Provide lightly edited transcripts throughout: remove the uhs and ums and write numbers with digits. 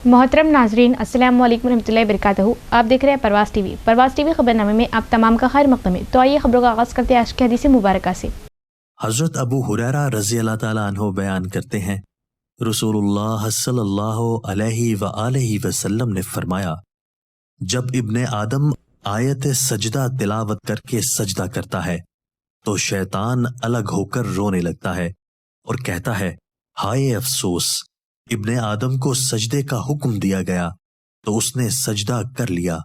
मोहतरम नाजरीन, अस्सलाम वालेकुम रहमतुल्लाहि वबरकातुहू। आप देख रहे हैं परवाज़ टीवी। परवाज़ टीवी खबरनामे में आप तमाम का खैर मक़दम है। तो आइए खबरों का आगाज़ करते हैं आज की हदीस मुबारक से। हज़रत अबू हुरैरा रज़ी अल्लाह ताला अन्हु बयान करते हैं, रसूलुल्लाह सल्लल्लाहु अलैहि व आलिहि वसल्लम ने फरमाया, जब इब्ने आदम आयत सजदा तिलावत करके सजदा करता है तो शैतान अलग होकर रोने लगता है और कहता है, हाय अफसोस, इब्ने आदम को सजदे का हुक्म दिया गया तो उसने सजदा कर लिया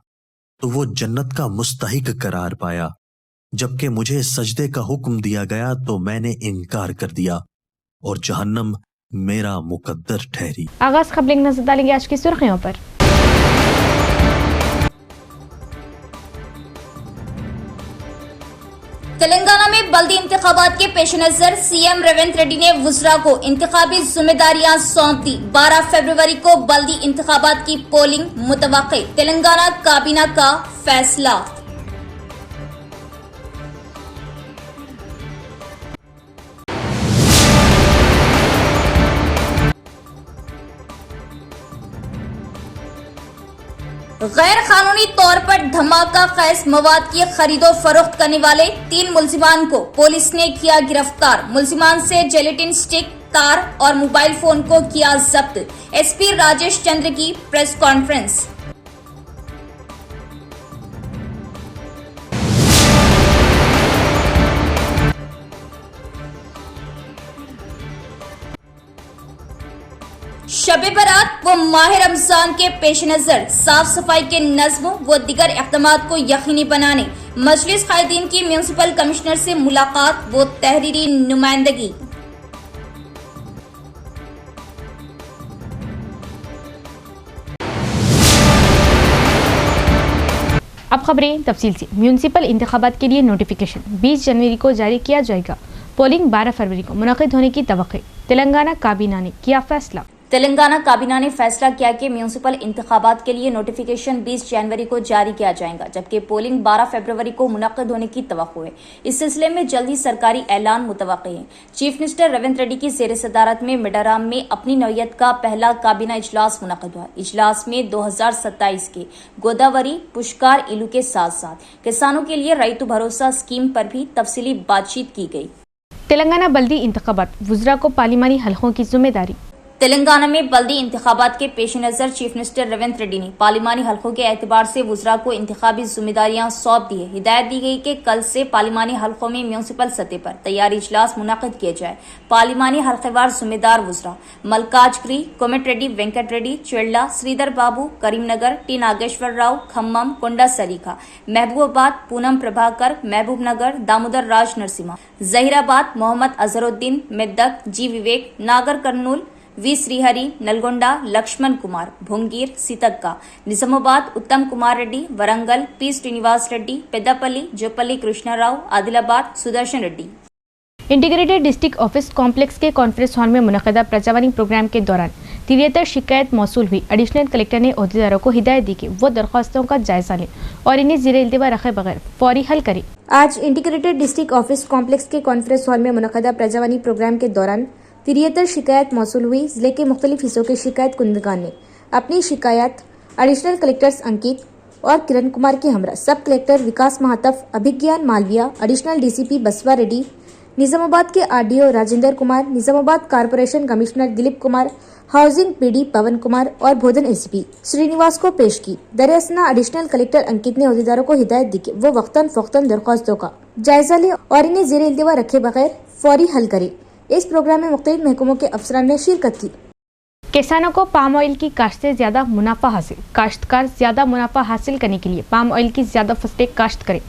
तो वो जन्नत का मुस्तहिक करार पाया, जबकि मुझे सजदे का हुक्म दिया गया तो मैंने इनकार कर दिया और जहन्नम मेरा मुकद्दर ठहरी। आगाज़ खबरें नजर डालेंगे आज की सुर्खियों पर। तेलंगाना में बल्दी इंतखाबात के पेश नजर सीएम रेवंत रेड्डी ने वुज़रा को इंतखाबी जिम्मेदारियां सौंप दी। 12 फरवरी को बल्दी इंतखाबात की पोलिंग मुतवक्के, तेलंगाना काबीना का फैसला। गैर कानूनी तौर पर धमाका खैज मवाद की खरीदो फरोख्त करने वाले 3 मुलजिमान को पुलिस ने किया गिरफ्तार। मुलजिमान से जेलेटिन स्टिक, तार और मोबाइल फोन को किया जब्त। एसपी राजेश चंद्र की प्रेस कॉन्फ्रेंस। शबे बरात व माह रमजान के पेश नजर साफ सफाई के नज़्म व दीगर इक़दामात को यकीनी बनाने मजलिस कायदीन की म्यूनिसिपल कमिश्नर से मुलाकात व तहरीरी नुमाइंदगी। अब खबरें तफसील से। म्यूनिसिपल इंतखाबात के लिए नोटिफिकेशन 20 जनवरी को जारी किया जाएगा। पोलिंग 12 फरवरी को मुनक़िद होने की तवक्को। तेलंगाना काबीना ने किया फैसला। तेलंगाना काबीना ने फैसला किया कि म्यूनिसिपल इंतखाबात के लिए नोटिफिकेशन 20 जनवरी को जारी किया जाएगा, जबकि पोलिंग 12 फरवरी को मुनक़्क़िद होने की तवक्को है। इस सिलसिले में जल्द ही सरकारी ऐलान मुतवक्किल है। चीफ मिनिस्टर रेवंत रेड्डी की ज़ेर सदारत में मिडाराम में अपनी नौयत का पहला काबीना इजलास मुनक़्क़िद हुआ। इजलास में 2027 के गोदावरी पुष्कर इलू के साथ साथ किसानों के लिए रैतु भरोसा स्कीम पर भी तफसीली बातचीत की गई। तेलंगाना बल्दी इंतखाबात, वुज़रा को पार्लिमानी हलकों की जिम्मेदारी। तेलंगाना में बल्दी इंतखाबात के पेश नजर चीफ मिनिस्टर रेवंत रेड्डी ने पार्लिमानी हलकों के एतबार से वुज़रा को इंतखाबी जिम्मेदारियां सौंप दी है। हिदायत दी गई कि कल से पार्लिमानी हलकों में म्यूनिसिपल सतह पर तैयारी इजलास मुनक़्क़िद किए जाए। पार्लिमानी हल्केवार जिम्मेदार वुज़रा मल्काजगिरी, कोमट रेड्डी, वेंकट रेड्डी, चेल्ला, श्रीधर बाबू, करीमनगर, टी नागेश्वर राव, खम्मम, कोंडा सरीखा, महबूबाबाद, पूनम प्रभाकर, महबूब नगर, दामोदर राज Narasimha, Zaheerabad, Mohammad Azharuddin, Medak, G Vivek, Nagar Kurnool, V Srihari, Nalgonda, Laxman Kumar, Bhongir, Seethakka, Nizamabad, Uttam Kumar Reddy, Warangal, P Srinivas Reddy, Peddapalli, Jupally Krishnarao, Adilabad, Sudarshan Reddy. Integrated district office complex के कॉन्फ्रेंस हॉल में मुनक़्क़िदा प्रजावानी प्रोग्राम के दौरान 73 शिकायत मौसूल हुई। एडिशनल कलेक्टर ने ओहदेदारों को हिदायत दी कि वो दरख्वास्तों का जायजा लें और इन्हें ज़ेरे इल्तिवा रखे बगैर फौरी हल करें। आज इंटीग्रेटेड डिस्ट्रिक्ट ऑफिस कॉम्प्लेक्स के कॉन्फ्रेंस हॉल में मुनक़्क़िदा प्रजावानी प्रोग्राम के दौरान 73 शिकायत मौसूल हुई। जिले के मुख्तलिफ हिस्सों के शिकायत कुंदगान ने अपनी शिकायत एडिशनल कलेक्टर्स अंकित और किरण कुमार के हमरा सब collector Vikas Mahato, Abhigyan Malviya, additional DCP Basava Reddy, Nizamabad के RDO Rajendra Kumar, Nizamabad corporation commissioner Dilip Kumar, housing PD Pavan Kumar और भोजन एसपी श्रीनिवास को पेश की। दरअसल एडिशनल कलेक्टर अंकित ने अहदेदारों को हिदायत दी कि वो वक्तन फ़ौक्तन दरख्वास्तों का जायजा ले और इन्हें ज़ेरे इल्तिवा रखे बगैर फौरी हल करे। इस प्रोग्राम में मुख्तलिफ महकमों के अफसरान ने शिरकत की। किसानों को पाम ऑयल की काश्त से ज्यादा मुनाफा हासिल। काश्तकार ज्यादा मुनाफा हासिल करने के लिए पाम ऑयल की ज्यादा फसलें काश्त करें।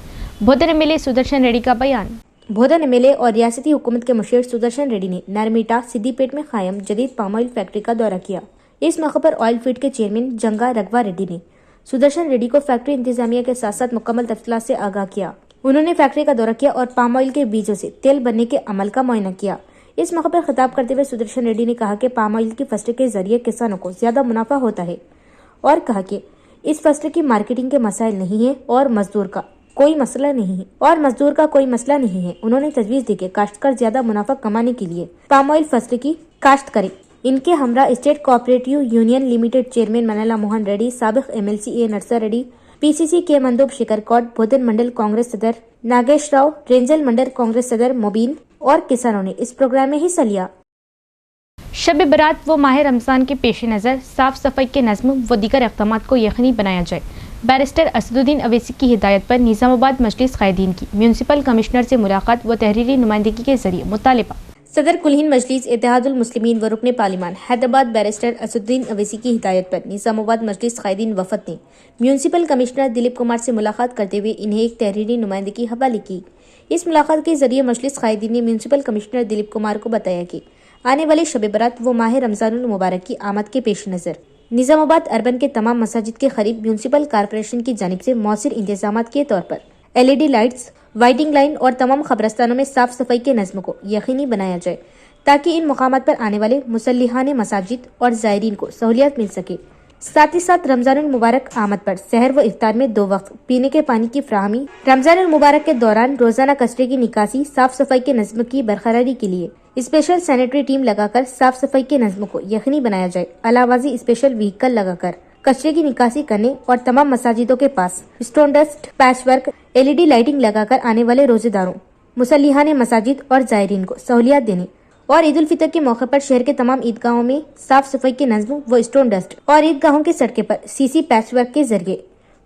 भोदन एमएलए सुदर्शन रेड्डी का बयान। भोदन एमएलए और रियासती हुकूमत के मुशीर सुदर्शन रेड्डी ने नरमीटा सिद्दीपेट में कायम जदीद पाम ऑयल फैक्ट्री का दौरा किया। इस मौके पर ऑयल फीड के चेयरमैन जंगा रघवा रेड्डी ने सुदर्शन रेड्डी को फैक्ट्री इंतजामिया के साथ साथ मुकम्मल तफसीलात से आगाह किया। उन्होंने फैक्ट्री का दौरा किया और पाम ऑयल के बीजों से तेल बनने के अमल का मुआयना किया। इस मौके पर खिताब करते हुए सुदर्शन रेड्डी ने कहा कि पाम ऑयल की फसल के जरिए किसानों को ज्यादा मुनाफा होता है और कहा कि इस फसल की मार्केटिंग के मसाइल नहीं है और मजदूर का कोई मसला नहीं है। उन्होंने तजवीज़ दी कि काश्तकार ज्यादा मुनाफा कमाने के लिए पाम ऑयल फसल की काश्त करे। ان کے ہمراہ state cooperative union limited chairman Manala Mohan Reddy, سابق MLC A Narsa Reddy, PCC کے مندوب شکر کوٹ، بودھن منڈل کانگریس صدر ناگیش راؤ، رینجل منڈل کانگریس صدر مبین اور کسانوں نے اس پروگرام میں حصہ لیا۔ شب برات و ماہ رمضان کے پیش نظر صاف صفائی کے نظم و دیگر اقدامات کو یقینی بنایا جائے۔ بیرسٹر اسدالدین اویسی کی ہدایت پر نظام آباد مجلس قائدین کی میونسپل کمشنر سے ملاقات و تحریری نمائندگی کے ذریعے مطالبہ۔ صدر کلہین مجلس اتحاد المسلمین و رکن پارلیمان حیدرآباد بیرسٹر اسدالدین اویسی کی ہدایت پر نظام آباد مجلس قائدین وفد نے میونسپل کمشنر دلیپ کمار سے ملاقات کرتے ہوئے انہیں ایک تحریری نمائندگی حوالے کی۔ اس ملاقات کے ذریعے مجلس قائدین نے میونسپل کمشنر دلیپ کمار کو بتایا کہ آنے والے شب برات و ماہ رمضان المبارک کی آمد کے پیش نظر نظام آباد اربن کے تمام مساجد کے قریب میونسپل کارپوریشن کی جانب سے مؤثر انتظامات کے طور پر LED لائٹس، وائٹنگ لائن اور تمام قبرستانوں میں صاف صفائی کے نظم کو یقینی بنایا جائے تاکہ ان مقامات پر آنے والے مسلحان مساجد اور زائرین کو سہولیات مل سکے۔ ساتھ ہی ساتھ رمضان المبارک آمد پر سحر و افطار میں 2 وقت پینے کے پانی کی فراہمی، رمضان المبارک کے دوران روزانہ کچرے کی نکاسی، صاف صفائی کے نظم کی برقراری کے لیے اسپیشل سینیٹری ٹیم لگا کر صاف صفائی کے نظم کو یقینی بنایا جائے۔ علاوہ اسپیشل وہیکل لگا کر کچرے کی نکاسی کرنے اور تمام مساجدوں کے پاس stone dust patch work LED lighting لگا کر آنے والے روزے داروں، مسلحان مساجد اور زائرین کو سہولیات دینے اور عید الفطر کے موقع پر شہر کے تمام عیدگاہوں میں صاف صفائی کے نظم و اسٹون ڈسٹ اور عیدگاہوں کی سڑکیں پر CC پیچ ورک کے ذریعے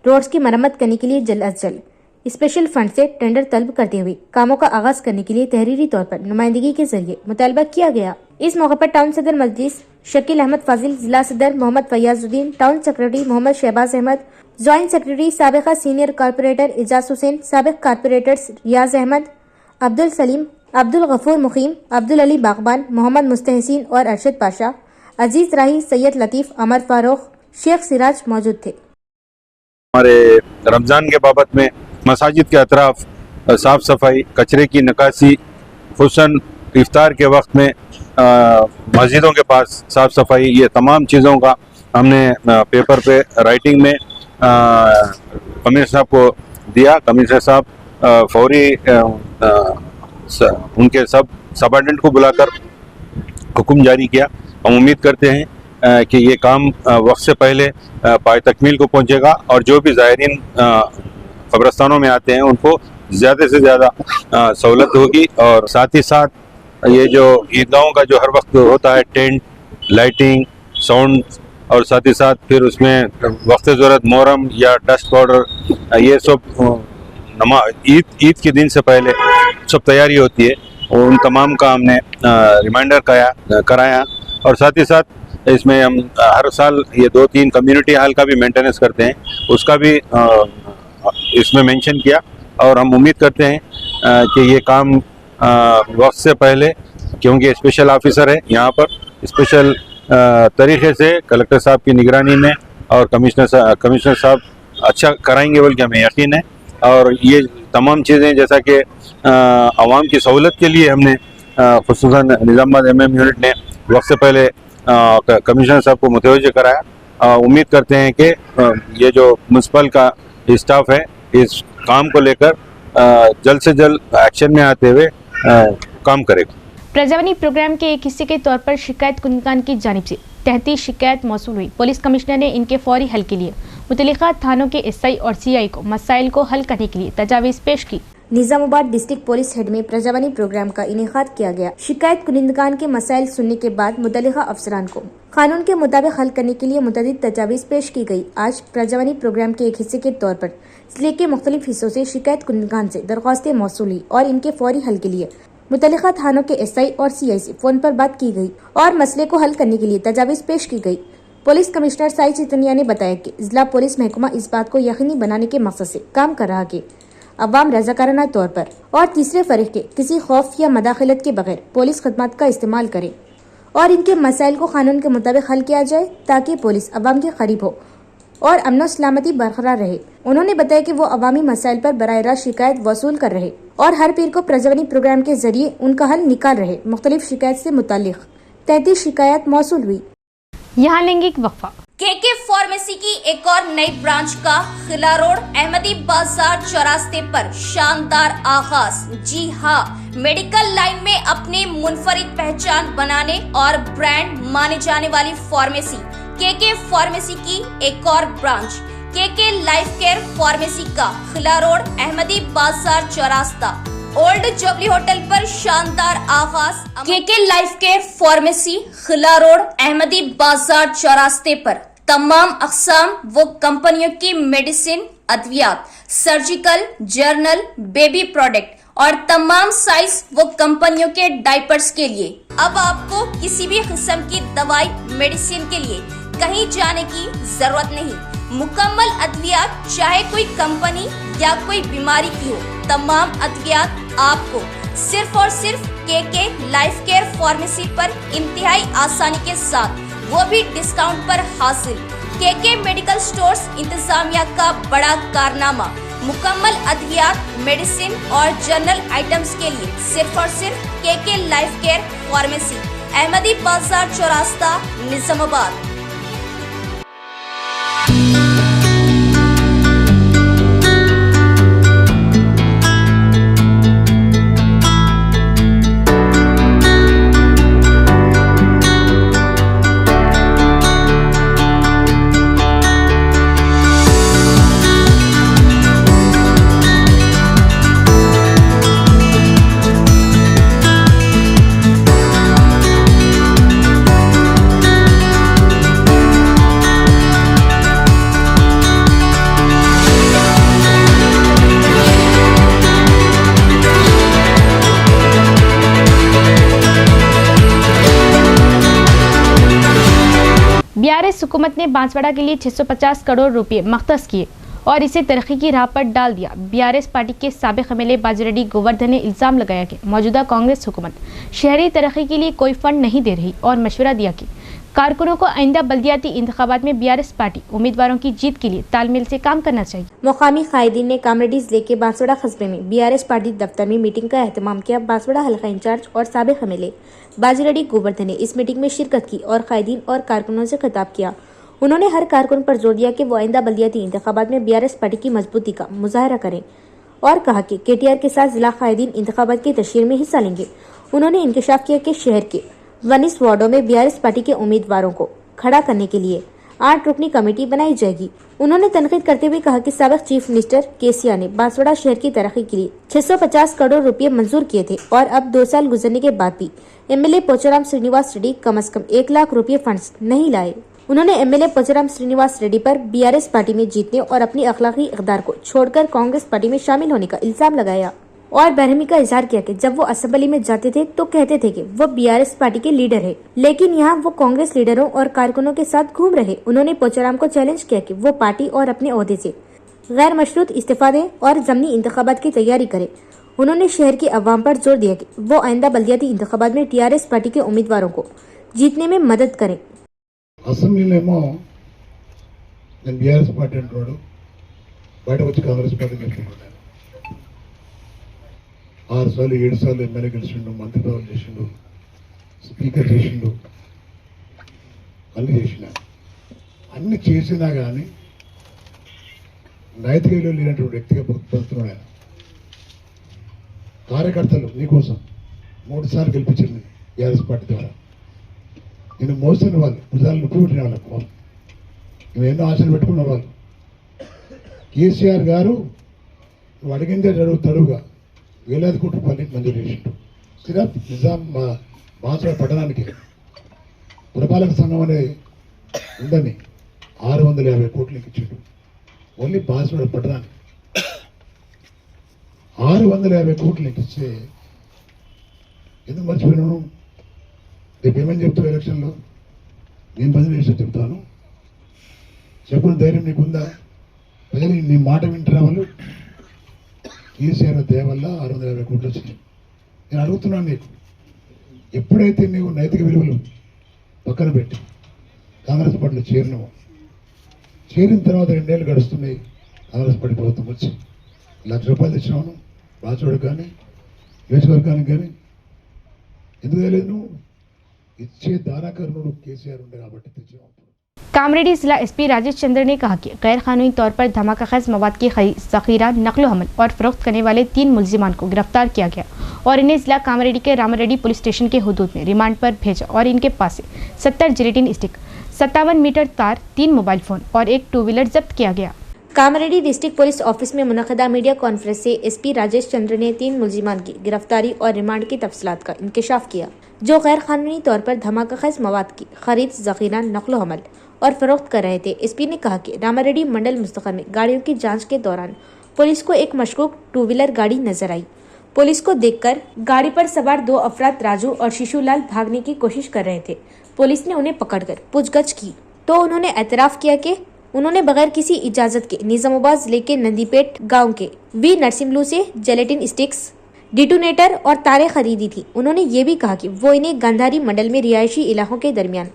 روڈز کی مرمت کرنے کے لیے جلد از جلد اسپیشل فنڈ سے ٹینڈر طلب کرتے ہوئے کاموں کا آغاز کرنے کے لیے تحریری طور پر نمائندگی کے ذریعے مطالبہ کیا گیا۔ اس موقع پر ٹاؤن صدر مجلس شکیل احمد فاضل، ضلع صدر محمد فیاض الدین، ٹاؤن سیکرٹری محمد شہباز احمد، جوائنٹ سیکرٹری سابقہ سینئر کارپوریٹر اعجاز حسین، سابق کارپوریٹرز ریاض احمد، عبدالسلیم، عبدالغفور مقیم، عبدالعلی باغبان، محمد مستحسین اور ارشد پاشا، عزیز راہی، سید لطیف، عمر فاروق، شیخ سراج موجود تھے۔ ہمارے رمضان کے بابت میں مساجد کے اطراف صاف صفائی، کچرے کی نکاسی، خصوصاً افطار کے وقت میں مسجدوں کے پاس صاف صفائی، یہ تمام چیزوں کا ہم نے پیپر پہ رائٹنگ میں کمشنر صاحب کو دیا۔ کمشنر صاحب فوری ان کے سب آرڈیننٹ کو بلا کر حکم جاری کیا۔ ہم امید کرتے ہیں کہ یہ کام وقت سے پہلے پائے تکمیل کو پہنچے گا اور جو بھی زائرین قبرستانوں میں آتے ہیں ان کو زیادہ سے زیادہ سہولت ہوگی۔ اور ساتھ ہی ساتھ یہ جو عیدگاہوں کا جو ہر وقت ہوتا ہے ٹینٹ، لائٹنگ، ساؤنڈ، اور ساتھ ہی ساتھ پھر اس میں وقت ضرورت محرم یا ڈسٹ پاؤڈر، یہ سب عید کے دن سے پہلے سب تیاری ہوتی ہے، ان تمام کا ہم نے ریمائنڈر کرایا۔ اور ساتھ ہی ساتھ اس میں ہم ہر سال یہ 2-3 کمیونٹی ہال کا بھی مینٹیننس کرتے ہیں، اس کا بھی اس میں مینشن کیا۔ اور ہم امید کرتے ہیں کہ یہ کام وقت سے پہلے، کیونکہ اسپیشل آفیسر ہے یہاں پر، اسپیشل طریقے سے کلکٹر صاحب کی نگرانی میں اور کمشنر صاحب اچھا کرائیں گے بول کے ہمیں یقین ہے۔ اور یہ تمام چیزیں جیسا کہ عوام کی سہولت کے لیے ہم نے خصوصاً نظام آباد MM یونٹ نے وقت سے پہلے کمشنر صاحب کو متوجہ کرایا۔ امید کرتے ہیں کہ یہ جو میونسپل کا اسٹاف ہے اس کام کو لے کر جلد سے جلد ایکشن میں آتے ہوئے کام کرے گا۔ پرجاوانی پروگرام کے ایک حصے کے طور پر شکایت کنندگان کی جانب سے 33 شکایت موصول ہوئی۔ پولیس کمشنر نے ان کے فوری حل کے لیے متعلقہ تھانوں کے SI اور CI کو مسائل کو حل کرنے کے لیے تجاویز پیش کی۔ نظام آباد ڈسٹرکٹ پولیس ہیڈ میں پرجاوانی پروگرام کا انعقاد کیا گیا۔ شکایت کنندگان کے مسائل سننے کے بعد متعلقہ افسران کو قانون کے مطابق حل کرنے کے لیے متعدد تجاویز پیش کی گئی۔ آج پرجاوانی پروگرام کے ایک حصے کے طور پر ضلع کے مختلف حصوں سے شکایت کنندگان سے درخواستیں موصول ہوئی اور ان کے فوری حل کے لیے متعلقہ تھانوں کے SI اور CI سے فون پر بات کی گئی اور مسئلے کو حل کرنے کے لیے تجاویز پیش کی گئی۔ پولیس کمشنر سائی چیتنیا نے بتایا کہ ضلع پولیس محکمہ اس بات کو یقینی بنانے کے مقصد سے کام کر رہا کہ عوام رضاکارانہ طور پر اور تیسرے فریق کے کسی خوف یا مداخلت کے بغیر پولیس خدمات کا استعمال کرے اور ان کے مسائل کو قانون کے مطابق حل کیا جائے تاکہ پولیس عوام کے قریب ہو اور امن و سلامتی برقرار رہے۔ انہوں نے بتایا کہ وہ عوامی مسائل پر براہ راست شکایت وصول کر رہے اور ہر پیر کو پرجاوانی پروگرام کے ذریعے ان کا حل نکال رہے۔ مختلف شکایت سے متعلق 33 شکایات موصول ہوئی۔ یہاں لیں گے ایک وقفہ۔ KK فارمیسی फार्मेसी की एक और नई ब्रांच का खिला रोड अहमदी बाजार चौरास्ते पर शानदार आगाज। जी हाँ, मेडिकल लाइन में अपने मुनफरिद पहचान बनाने और ब्रांड माने जाने वाली फार्मेसी केके फार्मेसी की एक और branch KK life care pharmacy का Khila road Ahmadi Bazar चौरास्ता old jubilee hotel पर शानदार आगाज। KK life care pharmacy Khila road Ahmadi Bazar चौरास्ते पर तमाम अक़साम व कंपनियों की मेडिसिन, अद्वियात, सर्जिकल, जर्नल, बेबी प्रोडक्ट और तमाम साइज व कंपनियों के डायपर्स के लिए अब आपको किसी भी किस्म की दवाई, मेडिसिन के लिए कहीं जाने की जरूरत नहीं। मुकम्मल अद्वियात, चाहे कोई कंपनी या कोई बीमारी की हो, तमाम अद्वियात आपको सिर्फ और सिर्फ केके लाइफ केयर फार्मेसी पर इंतहाई आसानी के साथ, वो भी डिस्काउंट पर हासिल। केके मेडिकल स्टोर्स इंतजामिया का बड़ा कारनामा मुकम्मल अद्वियात, मेडिसिन और जनरल आइटम्स के लिए सिर्फ और सिर्फ KK life care pharmacy, Ahmadi Bazar चौरास्ता, निजामाबाद। बीआरएस हुकूमत ने बांसवाड़ा के लिए 650 करोड़ रुपए मख्तस किए और इसे तरक्की की राह पर डाल दिया। बीआरएस पार्टी के साबिक एमएलए बाजिरेड्डी गोवर्धन ने इल्जाम लगाया कि मौजूदा कांग्रेस हुकूमत शहरी तरक्की के लिए कोई फंड नहीं दे रही और मशवरा दिया कि कारकुनों को आइंदा बल्दियाती इंतखाबात में बीआरएस पार्टी उम्मीदवारों की जीत के लिए तालमेल से काम करना चाहिए। मुकामी कायदीन ने कामरेड्डी जिले के बांसवाड़ा कस्बे में बीआरएस पार्टी दफ्तर में मीटिंग का एहतमाम किया। बांसवाड़ा हल्का इंचार्ज और साबिक एमएलए बाजिरेड्डी गोवर्धन ने इस मीटिंग में शिरकत की और कायदीन और कारकुनों से खिताब किया। उन्होंने हर कारकुन पर जोर दिया कि वो आइंदा बल्दियाती इंतखाबात में बीआरएस पार्टी की मजबूती का मुजाहरा करें और कहा कि केटीआर के साथ जिला कायदीन इंतखाबात की तशहीर में हिस्सा लेंगे। उन्होंने इंकशाफ किया कि शहर के 19 वार्डों में बीआरएस पार्टी के उम्मीदवारों को खड़ा करने के लिए 8 रुकनी कमेटी बनाई जाएगी। उन्होंने तनकीद करते हुए कहा कि साबिक चीफ मिनिस्टर केसीआर ने बांसवाड़ा शहर की तरक्की के लिए 650 करोड़ रुपए मंजूर किए थे और अब 2 साल गुजरने के बाद भी एमएलए पोचाराम श्रीनिवास रेड्डी कम से कम 1 लाख रुपए फंड्स नहीं लाए। उन्होंने एमएलए पोचाराम श्रीनिवास रेड्डी पर बीआरएस पार्टी में जीतने और अपनी अखलाकी इक़दार को छोड़कर कांग्रेस पार्टी में शामिल होने का इल्जाम लगाया और बरहमी का इजहार किया कि जब वो असेंबली में जाते थे तो कहते थे कि वो बीआरएस पार्टी के लीडर है, लेकिन यहाँ वो कांग्रेस लीडरों और कारकुनों के साथ घूम रहे। उन्होंने पोचाराम को चैलेंज किया कि वो पार्टी और अपने ओहदे से गैर मशरूत इस्तीफा दें और ज़मीनी इंतखाबात की तैयारी करें। उन्होंने शहर की अवाम पर जोर दिया कि वो आइंदा बल्दियाती इंतखाबात में टीआरएस पार्टी के उम्मीदवारों को जीतने में मदद करें। అసెంబ్లీలో నేను బీఆర్ఎస్ పార్టీ అంటున్నాడు, బయటకు వచ్చి కాంగ్రెస్ పార్టీ గెలుచుకుంటున్నాను. 6 సార్లు 7 సార్లు ఎమ్మెల్యే గెలిచిండు, మంత్రి పదవులు చేసిండు, స్పీకర్ చేసిండు, అన్ని చేసిన. అన్ని చేసినా కానీ నైతిక విలువ లేనటువంటి వ్యక్తిగా బతుకుతున్నాడు ఆయన. కార్యకర్తలు నీకోసం 3 సార్లు గెలిపించింది బీఆర్ఎస్ పార్టీ ద్వారా. నేను మోసిన వాళ్ళు భుజాలు నొప్పి పెట్టిన వాళ్ళకు నువ్వు ఎన్నో ఆశలు పెట్టుకున్న వాళ్ళు. కేసీఆర్ గారు నువ్వు అడిగిందే తడువుగా వేలాది కోట్ల రూపాయలు మంజూరు చేసిండు. సిరాఫ్ నిజాం బాన్స్వాడ పట్టణానికి పురపాలక సంఘం అనే ఉందని 650 కోట్లకి ఇచ్చిండు. ఓన్లీ బాన్స్వాడ పట్టణానికి 650 కోట్లకి ఇస్తే ఎందుకు మర్చిపోయినాను? రేపు ఏమని చెప్తావు ఎలక్షన్లో? నేను బదిలీ చేసి చెప్తాను. చెప్పిన ధైర్యం నీకుందా? ప్రజలు నీ మాట వింటున్న వాళ్ళు కేసీఆర్ దయ వల్ల 650 కోట్లు వచ్చినాయి. నేను అడుగుతున్నాను నీకు, ఎప్పుడైతే నీవు నైతిక విలువలు పక్కన పెట్టి కాంగ్రెస్ పార్టీలో చేరినావు, చేరిన తర్వాత 2 ఏళ్ళు గడుస్తున్నాయి కాంగ్రెస్ పార్టీ ప్రభుత్వం వచ్చి, 1 లక్ష రూపాయలు తెచ్చినాను బాన్స్వాడకు కానీ నియోజకవర్గానికి కానీ. ఎందుకు తెలియదు? నువ్వు ఇచ్చే దానాకర్ణుడు కేసీఆర్ ఉండే కాబట్టి తెచ్చినావు. कामरेडी जिला एसपी राजेश चंद्र ने कहा कि गैर कानूनी तौर पर धमाका खैज मवाद की खरीद, ज़ख़ीरा, नकलो हमल और फरोख्त करने वाले 3 मुलजिमान को गिरफ्तार किया गया और इन्हें जिला कामरेडी के रामारेड्डी पुलिस स्टेशन के हुदूद में रिमांड पर भेजा और इनके पास से 70 जिलेटिन स्टिक, 57 मीटर तार, 3 मोबाइल फ़ोन और एक 2 व्हीलर जब्त किया गया। कामरेडी डिस्ट्रिक्ट पुलिस ऑफिस में मुनक़दा मीडिया कॉन्फ्रेंस से एसपी राजेश चंद्र ने 3 मुलजिमान की गिरफ्तारी और रिमांड की तफसीलात का इंकशाफ किया, जो गैर कानूनी तौर पर धमाका खैज मवाद की खरीद, ज़ख़ीरा, नकलो हमल और फरोख्त कर रहे थे। एसपी ने कहा कि रामारेड्डी मंडल मुस्तक़र में गाड़ियों की जांच के दौरान पुलिस को एक मशकूक 2 व्हीलर गाड़ी नजर आई। पुलिस को देखकर गाड़ी पर सवार 2 अफराद राजू और शिशुलाल भागने की कोशिश कर रहे थे। पुलिस ने उन्हें पकड़कर पूछगछ की तो उन्होंने एतराफ़ किया कि उन्होंने बगैर किसी इजाजत के निजामाबाद जिले के नंदीपेट गांव के वी नरसिम्लू से जेलेटिन स्टिक्स, डिटोनेटर और तारें खरीदी थी। उन्होंने ये भी कहा कि वो इन्हें गांधारी मंडल में रिहायशी इलाकों के दरमियान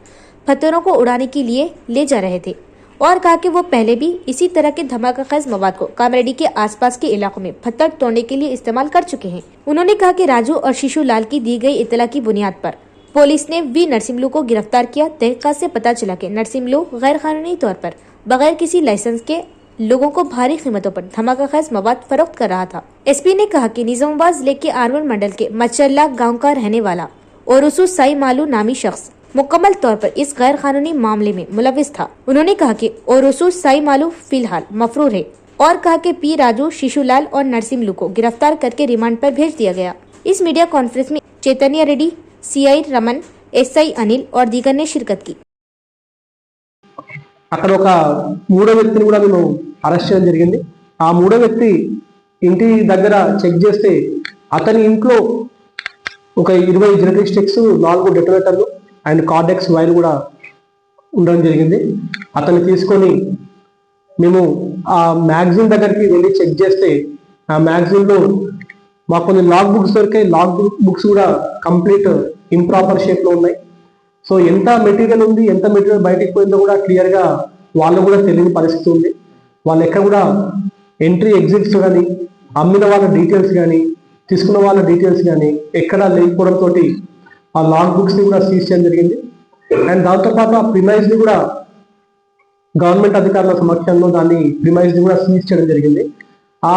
पत्थरों को उड़ाने के लिए ले जा रहे थे और कहा कि वो पहले भी इसी तरह के धमाका खैज मवाद को कामरेडी के आसपास के इलाकों में पत्थर तोड़ने के लिए इस्तेमाल कर चुके हैं। उन्होंने कहा कि राजू और शिशुलाल की दी गई इतला की बुनियाद पर पुलिस ने वी नरसिम्लू को गिरफ्तार किया। तहकीकात से पता चला कि नरसिम्लू गैर कानूनी तौर पर बगैर किसी लाइसेंस के लोगों को भारी कीमतों पर धमाका खैज मवाद फरोख्त कर रहा था। एसपी ने कहा कि निजामाबाद जिले के आरवन मंडल के मचल्ला गांव का रहने वाला ओरुसु साई मालू नामी शख्स मुकम्मल तौर पर इस गैर कानूनी मामले में मुलविस था। उन्होंने कहा कि ओरुसु साई मालू फिलहाल मफरूर है और कहा कि पी राजू, शिशुलाल और नरसिम्लू को गिरफ्तार करके रिमांड पर भेज दिया गया। इस मीडिया कॉन्फ्रेंस में चैतन्य रेड्डी, सीआई रमन, एसआई अनिल और दीगर ने शिरकत की। అక్కడ ఒక 3వ వ్యక్తిని కూడా మేము అరెస్ట్ చేయడం జరిగింది। ఆ 3వ వ్యక్తి ఇంటి దగ్గర చెక్ చేస్తే అతని ఇంట్లో ఒక 20 జిలెటిన్ స్టిక్స్, 4 డెటోనేటర్లు అండ్ కార్డెక్స్ వైర్ కూడా ఉండడం జరిగింది। అతన్ని తీసుకొని మేము ఆ మ్యాగజైన్ దగ్గరికి వెళ్ళి చెక్ చేస్తే ఆ మ్యాగజైన్లో మాకు కొన్ని లాగ్ బుక్స్ దొరికాయి। లాగ్ బుక్స్ కూడా కంప్లీట్ ఇంప్రాపర్ షేప్లో ఉన్నాయి। సో ఎంత మెటీరియల్ ఉంది, ఎంత మెటీరియల్ బయటకు పోయిందో కూడా క్లియర్గా వాళ్ళు కూడా తెలియని పరిస్థితి ఉంది। వాళ్ళు ఎక్కడ కూడా ఎంట్రీ ఎగ్జిట్స్ కానీ, అమ్మిన వాళ్ళ డీటెయిల్స్ కానీ, తీసుకున్న వాళ్ళ డీటెయిల్స్ కానీ ఎక్కడా లేకపోవడంతో ఆ లాగ్ బుక్స్ని కూడా సీజ్ చేయడం జరిగింది। అండ్ దాంతోపాటు ఆ ప్రిమైజ్ని కూడా గవర్నమెంట్ అధికారుల సమక్షంలో దాన్ని ప్రిమైజ్ని కూడా సీజ్ చేయడం జరిగింది। ఆ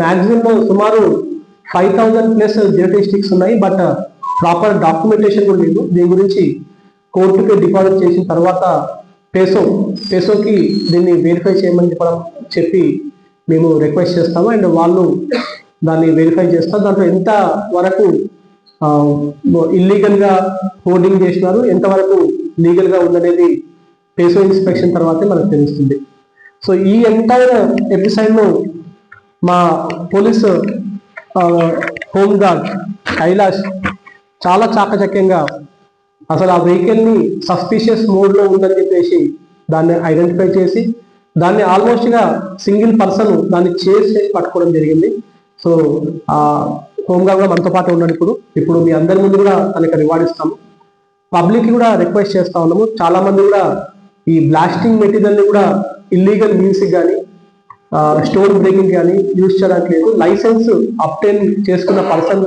మ్యాగజైన్లో సుమారు 5000+ జిలెటిన్ స్టిక్స్ ఉన్నాయి, బట్ ప్రాపర్ డాక్యుమెంటేషన్ కూడా లేదు। దీని గురించి కోర్టుకి డిపాజిట్ చేసిన తర్వాత పేసోకి దీన్ని వెరిఫై చేయమని చెప్పి మేము రిక్వెస్ట్ చేస్తాము అండ్ వాళ్ళు దాన్ని వెరిఫై చేస్తారు। దాంట్లో ఎంత వరకు ఇల్లీగల్గా హోర్డింగ్ చేసినారు, ఎంతవరకు లీగల్గా ఉందనేది పేసో ఇన్స్పెక్షన్ తర్వాతే మనకు తెలుస్తుంది। సో ఈ ఎంటైర్ ఎపిసైడ్లో మా పోలీస్ హోంగార్డ్ కైలాష్ చాలా చాకచక్యంగా అసలు ఆ వెహికల్ని సస్పిషియస్ మోడ్లో ఉందని చెప్పేసి దాన్ని ఐడెంటిఫై చేసి దాన్ని ఆల్మోస్ట్గా సింగిల్ పర్సన్ దాన్ని చేసి పట్టుకోవడం జరిగింది। సో ఆ హోంగార్డ్ మనతో పాటు ఉన్నాడు। ఇప్పుడు మీ అందరి ముందు కూడా తనకి రివార్డ్ ఇస్తాము। పబ్లిక్ కూడా రిక్వెస్ట్ చేస్తా ఉన్నాము, చాలా మంది కూడా ఈ బ్లాస్టింగ్ మెటీరియల్ని కూడా ఇల్లీగల్ మీన్స్ కానీ, స్టోన్ బ్రేకింగ్ కానీ యూజ్ చేయడానికి లేదు। లైసెన్స్ అప్టైన్ చేసుకున్న పర్సన్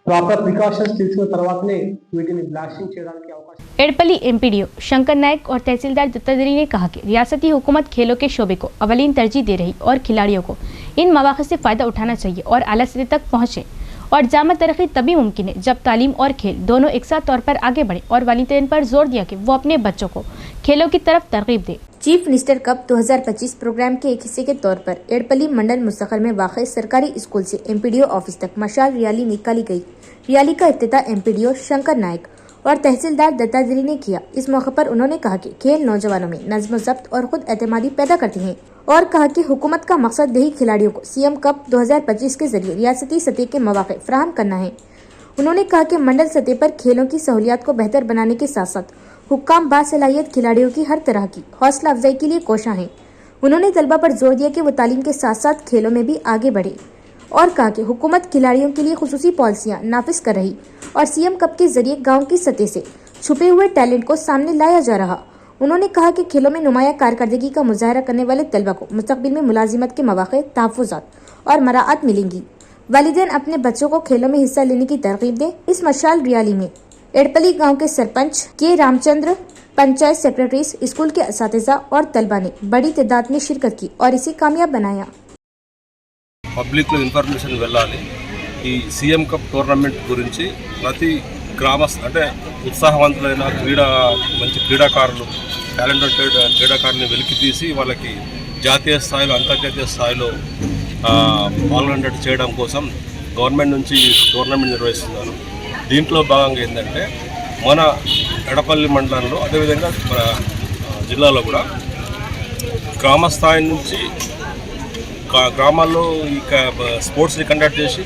प्रॉपर प्रिकॉशंस తీసుకున్న తర్వాతనే వీటిని బ్లాస్టింగ్ చేయడానికి అవకాశం। एडपली एमपीडीओ शंकर नायक और तहसीलदार दत्तादरी ने कहा कि रियासती हुकूमत खेलों के शोबे को अवलीन तरजीह दे रही और खिलाड़ियों को इन मौक़ों से फ़ायदा उठाना चाहिए और आला सतह तक पहुँचे और जामा तरक्की तभी मुमकिन है जब तालीम और खेल दोनों एक साथ तौर पर आगे बढ़े और वालिदैन पर जोर दिया कि वो अपने बच्चों को खेलों की तरफ तरगीब दे। चीफ मिनिस्टर कप 2025 प्रोग्राम के एक हिस्से के तौर पर एडपली मंडल मुस्तक़र में वाक़ सरकारी स्कूल से एमपीडीओ ऑफिस तक मशाल रैली निकाली गई। रैली का इफ्तिताह एमपीडीओ शंकर नायक और तहसीलदार दत्तादरी ने किया। इस मौके पर उन्होंने कहा कि खेल नौजवानों में नज़्म ज़ब्त और खुद एतमादी पैदा करते हैं और कहा कि हुकूमत का मकसद यही खिलाड़ियों को सीएम कप 2025 के जरिए रियासती सतह के मौक़े फराहम करना है। उन्होंने कहा कि मंडल सतह पर खेलों की सहूलियात को बेहतर बनाने के साथ साथ हुक्काम बासलाहियत खिलाड़ियों की हर तरह की हौसला अफजाई के लिए कोशां हैं। उन्होंने तलबा पर जोर दिया कि वो तालीम के साथ साथ खेलों में भी आगे बढ़े और कहा कि हुकूमत खिलाड़ियों के लिए खुसूसी पॉलिसियां नाफिज कर रही और सीएम कप के जरिए गांव की सतह से छुपे हुए टैलेंट को सामने लाया जा रहा। उन्होंने कहा कि खेलों में नुमाया कारकर्दगी का मुजाहरा करने वाले तलबा को मुस्तकबिल में मुलाजिमत के मौक़े, तहफ़्फ़ुज़ात और मराआत मिलेंगी। वालिदैन अपने बच्चों को खेलों में हिस्सा लेने की तरगीब दें। इस मशाल रैली में एडपली गांव के सरपंच के रामचंद्र, पंचायत सेक्रेटरीज, स्कूल के असातिज़ा और तलबा ने बड़ी तादाद में शिरकत की और इसे कामयाब बनाया। పబ్లిక్లో ఇన్ఫర్మేషన్ వెళ్ళాలి. ఈ సీఎం కప్ టోర్నమెంట్ గురించి ప్రతి అంటే ఉత్సాహవంతులైన మంచి క్రీడాకారులు, టాలెంటెడ్ క్రీడాకారుని వెలికి తీసి వాళ్ళకి జాతీయ స్థాయిలో, అంతర్జాతీయ స్థాయిలో పాల్గొనేటట్టు చేయడం కోసం గవర్నమెంట్ నుంచి టోర్నమెంట్ నిర్వహిస్తున్నారు. దీంట్లో భాగంగా ఏంటంటే మన ఎడపల్లి మండలంలో, అదేవిధంగా మన జిల్లాలో కూడా గ్రామ స్థాయి నుంచి గ్రామాల్లో ఈ స్పోర్ట్స్ని కండక్ట్ చేసి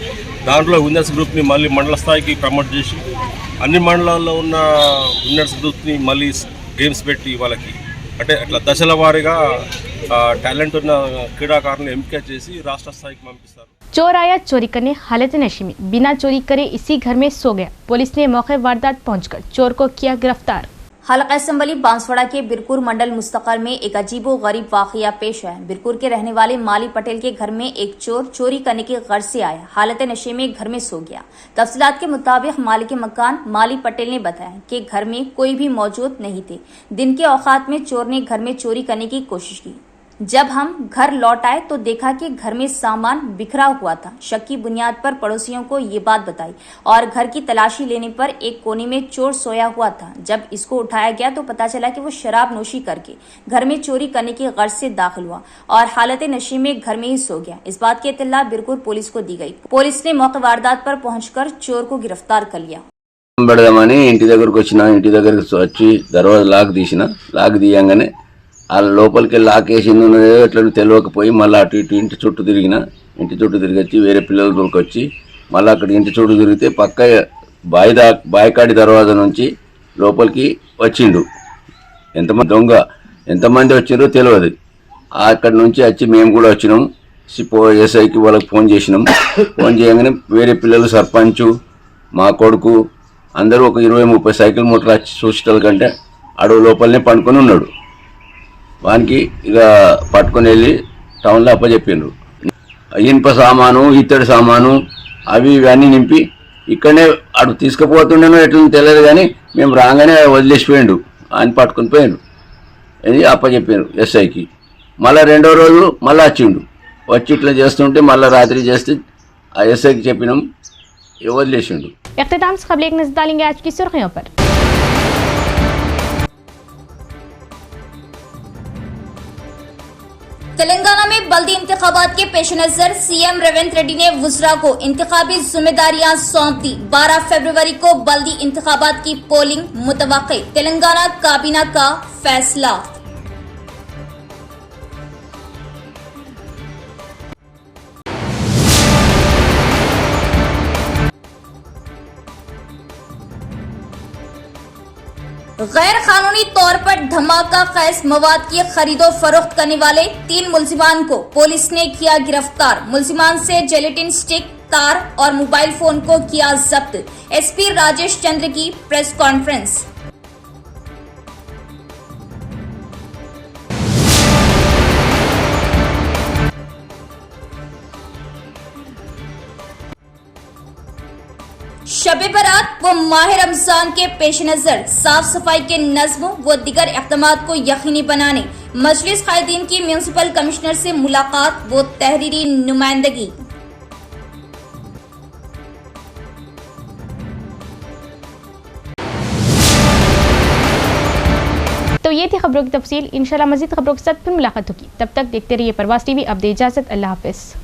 దాంట్లో విన్నర్స్ గ్రూప్ని మళ్ళీ మండల స్థాయికి ప్రమోట్ చేసి అన్ని మండలాల్లో ఉన్న విన్నర్స్ గ్రూప్ని మళ్ళీ గేమ్స్ పెట్టి వాళ్ళకి అంటే అట్లా దశల వారీగా టాలెంట్ ఉన్న క్రీడాకారులను ఎంపిక చేసి రాష్ట్ర స్థాయికి పంపిస్తారు. चोर आया चोरी करने, हालत नशे में बिना चोरी करे इसी घर में सो गया। पुलिस ने मौके वारदात पहुंचकर चोर को किया गिरफ्तार। हलका असम्बली बांसवाड़ा के बिरकुर मंडल मुस्तकर में एक अजीबो गरीब वाकया पेश है। बिरकुर के रहने वाले माली पटेल के घर में एक चोर चोरी करने की गर्ज से आया, हालत नशे में घर में सो गया। तफसीलात के मुताबिक मालिक मकान माली पटेल ने बताया कि घर में कोई भी मौजूद नहीं थे। दिन के औकात में चोर ने घर में चोरी करने की कोशिश की। जब हम घर लौट आए तो देखा कि घर में सामान बिखरा हुआ था। शक की बुनियाद पर पड़ोसियों को ये बात बताई और घर की तलाशी लेने पर एक कोने में चोर सोया हुआ था। जब इसको उठाया गया तो पता चला कि वो शराब नोशी करके घर में चोरी करने की गर्ज से दाखिल हुआ और हालत नशे में घर में ही सो गया। इस बात की इत्तला बिरकुर पुलिस को दी गई। पुलिस ने मौके वारदात पर पहुंचकर चोर को गिरफ्तार कर लिया। పెడదామని ఇంటి దగ్గరకు వచ్చిన, ఇంటి దగ్గరికి వచ్చి దర్వాజా లాక్ తీయంగానే ఆ లోపలికి లాక్ వేసింది ఎట్లా తెలియకపోయి మళ్ళీ అటు ఇటు ఇంటి చుట్టూ తిరిగి వచ్చి వేరే పిల్లలు దొరికొచ్చి మళ్ళీ అక్కడ ఇంటి చుట్టూ తిరిగితే పక్క బాయికాడి దర్వాజా నుంచి లోపలికి వచ్చిండు. ఎంతమంది వచ్చిండ్రో తెలియదు. అక్కడి నుంచి వచ్చి మేము కూడా వచ్చినాం. ఎస్ఐకి వాళ్ళకి ఫోన్ చేసినాం. ఫోన్ చేయగానే వేరే పిల్లలు, సర్పంచు, మా కొడుకు అందరూ ఒక 20-30 సైకిల్ మోటార్ వచ్చి చూసేటల కంటే అడవి లోపలనే పండుకొని ఉన్నాడు. వానికి ఇక పట్టుకొని వెళ్ళి టౌన్లో అప్పచెప్పిండ్రు. ఇనుప సామాను, ఇత్తడి సామాను అవి ఇవన్నీ నింపి ఇక్కడనే అటు తీసుకుపోతుండేనో ఎట్లా తెలియదు కానీ మేము రాగానే వదిలేసిపోయిండు. ఆయన పట్టుకొని పోయిండు. ఇది అప్పచెప్పారు ఎస్ఐకి. మళ్ళీ రెండో రోజు మళ్ళీ వచ్చి ఇట్లా చేస్తుంటే మళ్ళీ రాత్రి చేస్తే ఆ ఎస్ఐకి చెప్పినాం, వదిలేసిండు. इख्तिताम से खबरें एक नजर डालेंगे आज की सुर्खियों पर। तेलंगाना में बल्दी इंतखाबात के पेश नजर सीएम रेवंत रेड्डी ने वुज़रा को इंतखाबी जिम्मेदारियां सौंप दी। 12 फरवरी को बल्दी इंतखाबात की पोलिंग मुतवक्के, तेलंगाना काबीना का फैसला। गैर कानूनी तौर पर धमाका खैज मवाद की खरीदो फरोख्त करने वाले 3 मुलजिमान को पुलिस ने किया गिरफ्तार। मुलजिमान से जेलेटिन स्टिक, तार और मोबाइल फोन को किया जब्त। एसपी राजेश चंद्र की प्रेस कॉन्फ्रेंस। शबे बारात व माह रमजान के पेश नजर साफ सफाई के नज़्म व दीगर इक़दामात को यकीनी बनाने मजलिस कायदीन की म्यूनिसिपल कमिश्नर से मुलाकात व तहरीरी नुमाइंदगी। तो ये थी खबरों की तफसील। इंशाल्लाह मज़ीद खबरों के साथ फिर मुलाकात होगी। तब तक देखते रहिए प्रवास टीवी। अब दे इजाज़त। अल्लाह हाफ़िज़।